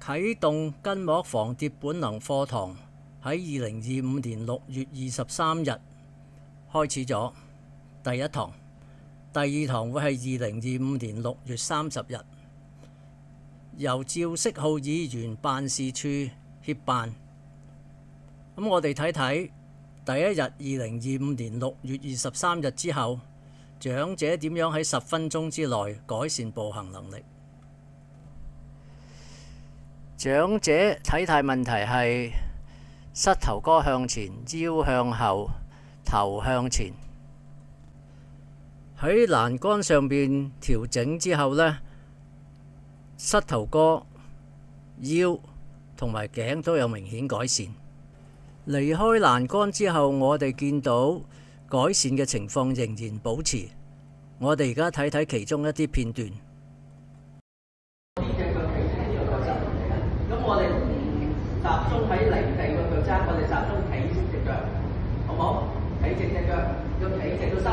啟動筋膜防跌本能課堂喺2025年6月23日開始咗第一堂，第二堂會係2025年6月30日，由趙式浩議員辦事處協辦。咁我哋睇睇第一日2025年6月23日之後，長者點樣喺10分鐘之內改善步行能力。長者體態問題係膝頭哥向前，腰向後，頭向前。喺欄杆上邊調整之後呢，膝頭哥、腰同埋頸都有明顯改善。離開欄杆之後，我哋見到改善嘅情況仍然保持。我哋而家睇睇其中一啲片段。咁我哋集中喺離地個腳踭，我哋集中企直隻腳，好唔好？企直隻腳，要企直個身，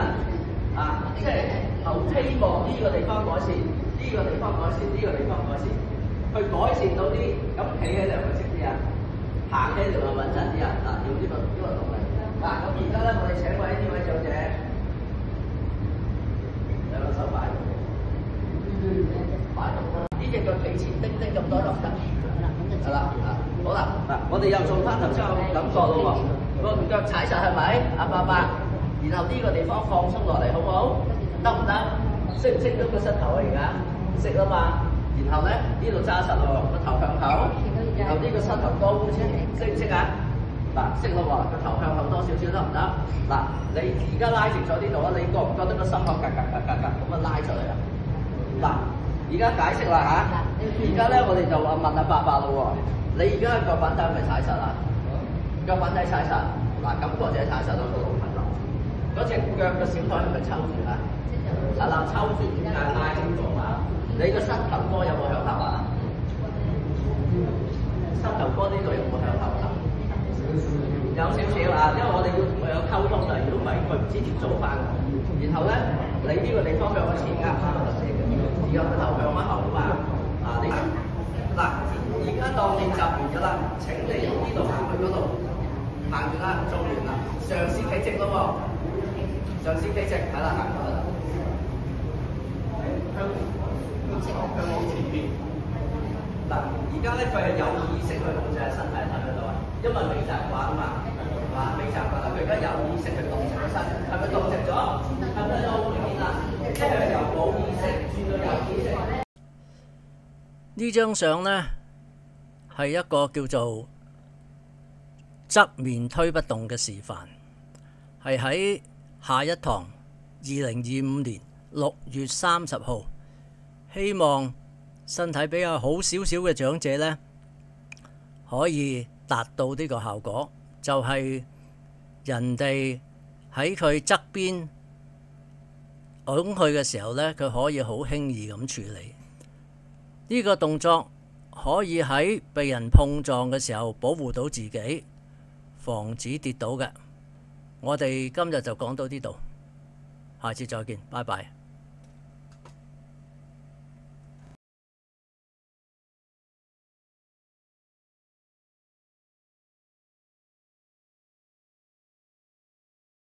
即係希望呢個地方改善，呢個地方改善，呢個地方改善，去改善到啲，咁企喺度咪直啲啊？行喺度咪穩陣啲啊？用呢個動力。咁而家咧，我哋請位呢位長者，兩個手擺度，呢隻腳企前叮叮咁多落得。係啦，好啦，我哋又做翻頭先個感覺咯喎，個腳踩實係咪？阿伯伯，然後呢個地方放鬆落嚟，好唔好？得唔得？識唔識到個膝頭啊？而家識啦嘛。然後咧呢度揸實喎，個頭向後，然後呢個膝頭高啲，識唔識啊？識咯喎，個頭向後多少少得唔得？你而家拉直咗呢度啊，你覺唔覺得個心口格咁啊拉出嚟啊？而家解釋啦嚇，而家咧我哋就問阿伯伯咯喎，你而家腳板底係咪踩實啊？腳板底踩實，感覺就係踩實到個老朋友。嗰隻腳嘅小腿係咪抽住啊？抽住點解拉清楚啊？你個膝頭哥有冇向後啊？膝頭哥呢度有冇向後啊？有少少啊，因為我哋要同佢有溝通啊，如果唔係佢唔知點做法。然後咧，你呢個地方向我前㗎。而家個頭向翻後嘛，而家當練習完咗啦，請你由呢度行去嗰度，行完啦，做完啦，嘗試企直咯喎，嘗試企直，係啦，行過啦，向我前邊。而家咧佢係有意識去控制身體，睇唔睇到啊？因為未習慣啊嘛，未習慣啦，佢而家有意識去動直個身，係咪動直咗？係咪好明顯啊？即係由冇意識轉到有意識。呢張相呢係一個叫做側面推不動嘅示範，係喺下一堂2025年6月30號，希望身體比較好少少嘅長者呢可以達到呢個效果，就係人哋喺佢側邊拱佢嘅時候呢，佢可以好輕易咁處理。呢個動作可以喺被人碰撞嘅時候保護到自己，防止跌倒嘅。我哋今日就講到呢度，下次再見，拜拜。